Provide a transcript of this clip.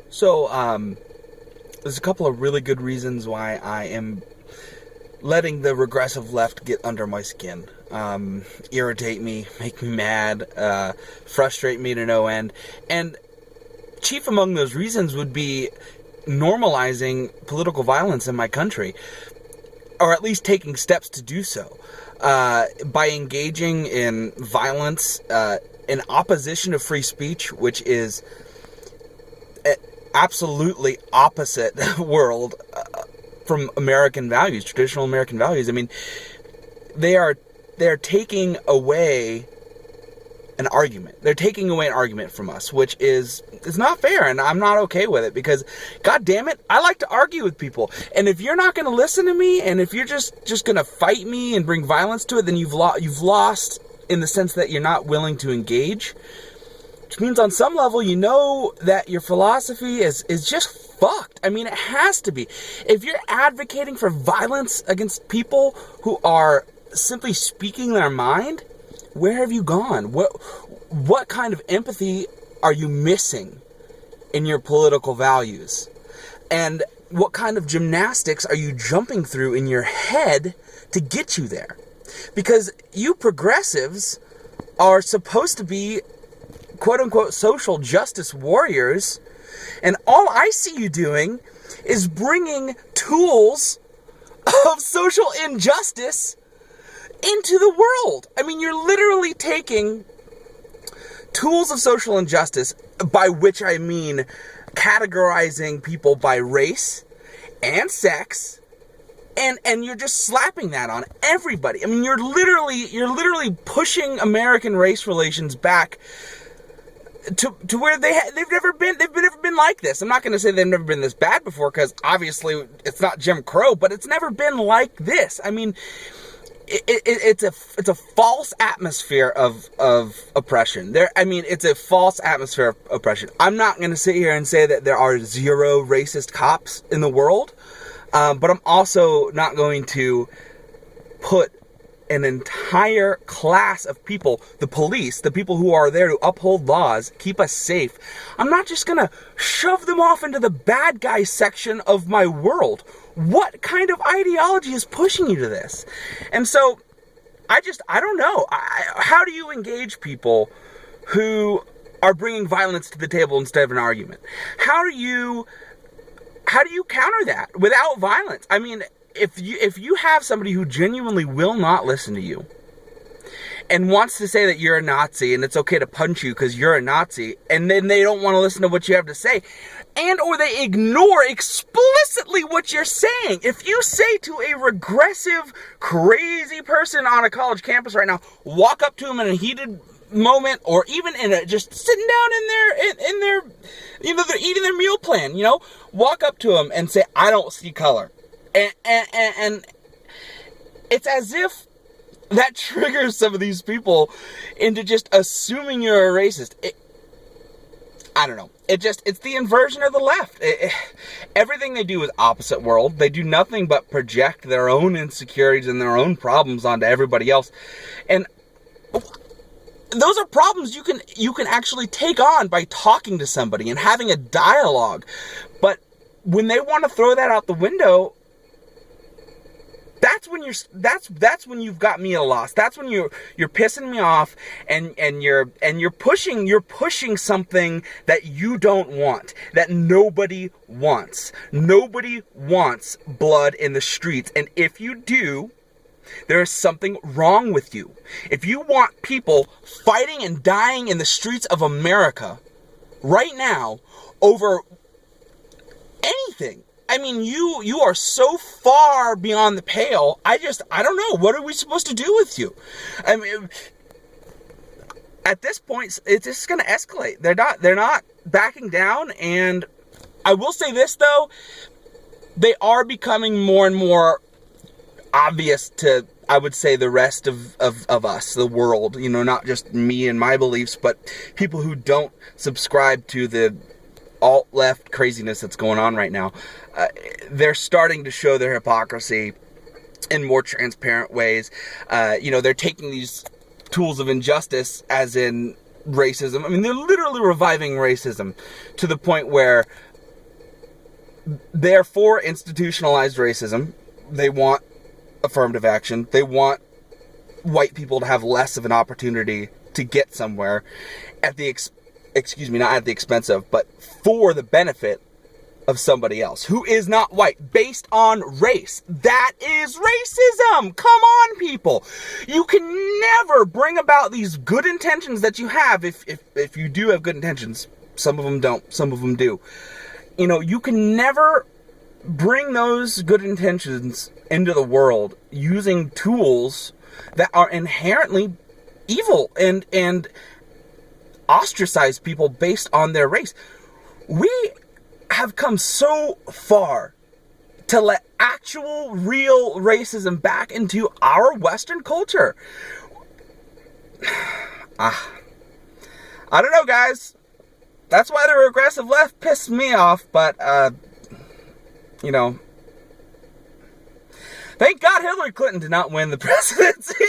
So, there's a couple of really good reasons why I am letting the regressive left get under my skin. Irritate me, make me mad, frustrate me to no end. And chief among those reasons would be normalizing political violence in my country, or at least taking steps to do so. By engaging in violence in opposition of free speech, which is absolutely opposite world from American values, traditional American values. I mean, they're taking away an argument. They're taking away an argument from us, which is not fair, and I'm not okay with it, because god damn it, I like to argue with people. And if you're not going to listen to me, and if you're just going to fight me and bring violence to it, then you've lost in the sense that you're not willing to engage. Which means on some level, you know that your philosophy is just fucked. I mean, it has to be. If you're advocating for violence against people who are simply speaking their mind, where have you gone? What kind of empathy are you missing in your political values? And what kind of gymnastics are you jumping through in your head to get you there? Because you progressives are supposed to be quote-unquote social justice warriors, and all I see you doing is bringing tools of social injustice into the world. I mean, you're literally taking tools of social injustice, by which I mean categorizing people by race and sex, and you're just slapping that on everybody. I mean, you're literally pushing American race relations back to where they've never been like this. I'm not going to say they've never been this bad before, because obviously it's not Jim Crow, but it's never been like this. I mean, it's a false atmosphere of oppression. It's a false atmosphere of oppression. I'm not going to sit here and say that there are zero racist cops in the world, but I'm also not going to put an entire class of people, the police, the people who are there to uphold laws, keep us safe. I'm not just gonna shove them off into the bad guy section of my world. What kind of ideology is pushing you to this? And so, I don't know. How do you engage people who are bringing violence to the table instead of an argument? How do you counter that without violence? I mean, if you have somebody who genuinely will not listen to you and wants to say that you're a Nazi and it's okay to punch you because you're a Nazi, and then they don't want to listen to what you have to say, and or they ignore explicitly what you're saying. If you say to a regressive, crazy person on a college campus right now, walk up to them in a heated moment, or even just sitting down in their they're eating their meal plan, walk up to them and say, I don't see color. And it's as if that triggers some of these people into just assuming you're a racist. I don't know. It's the inversion of the left. Everything they do is opposite world. They do nothing but project their own insecurities and their own problems onto everybody else. And those are problems you can actually take on by talking to somebody and having a dialogue. But when they want to throw that out the window, that's when you've got me at a loss. That's when you're pissing me off, and you're pushing something that you don't want, that nobody wants. Nobody wants blood in the streets, and if you do, there is something wrong with you. If you want people fighting and dying in the streets of America right now over anything, I mean, you are so far beyond the pale. I don't know. What are we supposed to do with you? I mean, at this point, it's just going to escalate. They're not backing down. And I will say this, though, they are becoming more and more obvious to, I would say, the rest of us, the world. Not just me and my beliefs, but people who don't subscribe to the alt-left craziness that's going on right now. They're starting to show their hypocrisy in more transparent ways. They're taking these tools of injustice, as in racism. I mean, they're literally reviving racism to the point where They're for institutionalized racism. They want affirmative action. They want white people to have less of an opportunity to get somewhere at the not at the expense of, but for the benefit of somebody else who is not white, based on race. That is racism. Come on, people. You can never bring about these good intentions that you have if you do have good intentions. Some of them don't, some of them do. You know, you can never bring those good intentions into the world using tools that are inherently evil and ostracize people based on their race. We have come so far to let actual, real racism back into our Western culture. I don't know, guys. That's why the regressive left pissed me off, but, you know, thank God Hillary Clinton did not win the presidency.